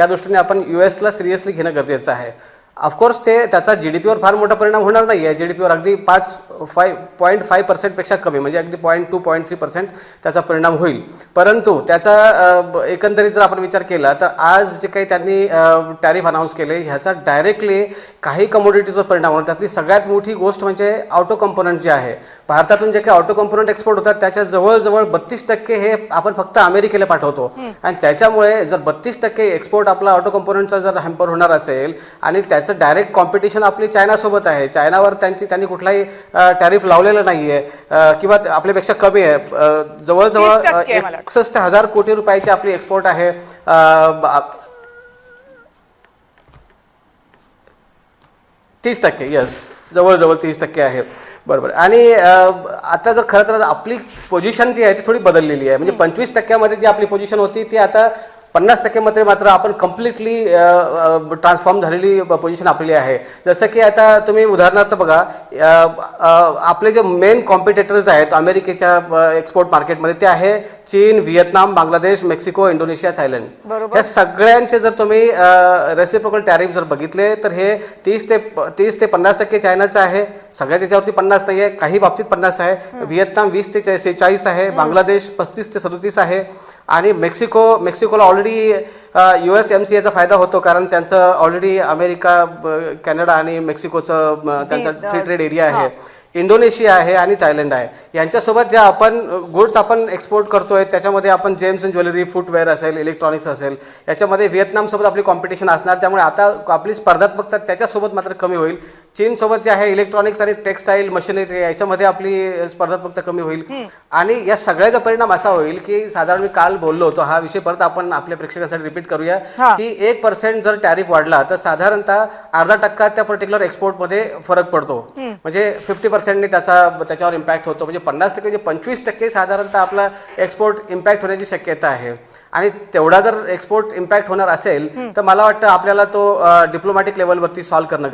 त्या दृष्टीने आपण US ला सिरियसली घेणं गरजेचं आहे. ऑफकोर्स त्याचा GDPवर फार मोठा परिणाम होणार नाही आहे. GDPवर अगदी 5.5% पेक्षा कमी, म्हणजे अगदी 0.2-0.3% त्याचा परिणाम होईल. परंतु त्याचा एकंदरीत जर आपण विचार केला तर आज जे काही त्यांनी टॅरिफ अनाऊन्स केले ह्याचा डायरेक्टली काही कमोडिटीजवर परिणाम होणार. त्यातली सगळ्यात मोठी गोष्ट म्हणजे ऑटो कंपोनंट जे आहे. भारतातून जे काही ऑटो कंपोनंट एक्सपोर्ट होतात त्याच्या जवळजवळ 32% हे आपण फक्त अमेरिकेला पाठवतो. आणि त्याच्यामुळे जर 32% एक्सपोर्ट आपला ऑटो कंपोनंटचा जर हॅम्पर होणार असेल आणि त्याचं डायरेक्ट कॉम्पिटिशन आपली चायनासोबत आहे. चायनावर त्यांनी कुठलाही टॅरिफ लावलेलं नाही आहे किंवा आपल्यापेक्षा कमी आहे. जवळजवळ 61,000 कोटी रुपयाची आपली एक्सपोर्ट आहे. 30%, यस, जवळजवळ 30% आहे. बरोबर. आणि आता जर खरं तर आपली पोझिशन जी आहे ती थोडी बदललेली आहे. म्हणजे 25% जी आपली पोझिशन होती ती आता 50% मध्ये मात्र आपण कम्प्लिटली ट्रान्सफॉर्म झालेली पोझिशन आपली आहे. जसं की आता तुम्ही उदाहरणार्थ बघा, आपले जे मेन कॉम्पिटिटर्स आहेत अमेरिकेच्या एक्सपोर्ट मार्केटमध्ये ते आहे चीन, Vietnam, Bangladesh, Mexico, Indonesia, Thailand. या सगळ्यांचे जर तुम्ही रेसिप्रोकल टॅरिफ जर बघितले तर हे 30 ते 50% चायनाचं आहे. सगळ्या त्याच्यावरती 50 नाही आहे, काही बाबतीत 50 आहे. व्हिएतनाम 20 ते 46 आहे. बांगलादेश 35 ते 37 आहे. आणि मेक्सिकोला ऑलरेडी USMCAचा फायदा होतो, कारण त्यांचं ऑलरेडी अमेरिका, कॅनडा आणि मेक्सिकोचं त्यांचा फ्री ट्रेड एरिया आहे. इंडोनेशिया आहे आणि थायलंड आहे. यांच्यासोबत ज्या आपण गुड्स आपण एक्सपोर्ट करतोय त्याच्यामध्ये आपण जेम्स अँड ज्वेलरी, फुटवेअर असेल, इलेक्ट्रॉनिक्स असेल, याच्यामध्ये व्हिएतनामसोबत आपली कॉम्पिटिशन असणार. त्यामुळे आता आपली स्पर्धात्मकता त्याच्यासोबत मात्र कमी होईल. चीनसोबत जे आहे इलेक्ट्रॉनिक्स आणि टेक्स्टाईल, मशिनरी याच्यामध्ये आपली स्पर्धात्मकता कमी होईल. आणि या सगळ्याचा परिणाम असा होईल की साधारण मी काल बोललो होतो, हा विषय परत आपण आपल्या प्रेक्षकांसाठी रिपीट करूया, की 1% जर टॅरिफ वाढला तर साधारणतः 0.5% त्या पर्टिक्युलर एक्सपोर्टमध्ये फरक पडतो. म्हणजे 50% त्याच्यावर इम्पॅक्ट होतो. म्हणजे 50% म्हणजे 25% साधारणतः आपला एक्सपोर्ट इम्पॅक्ट होण्याची शक्यता आहे. आणि तेवढा जर एक्सपोर्ट इम्पॅक्ट होणार असेल तर मला वाटतं आपल्याला तो डिप्लोमॅटिक लेवलवरती सॉल्व्ह करणं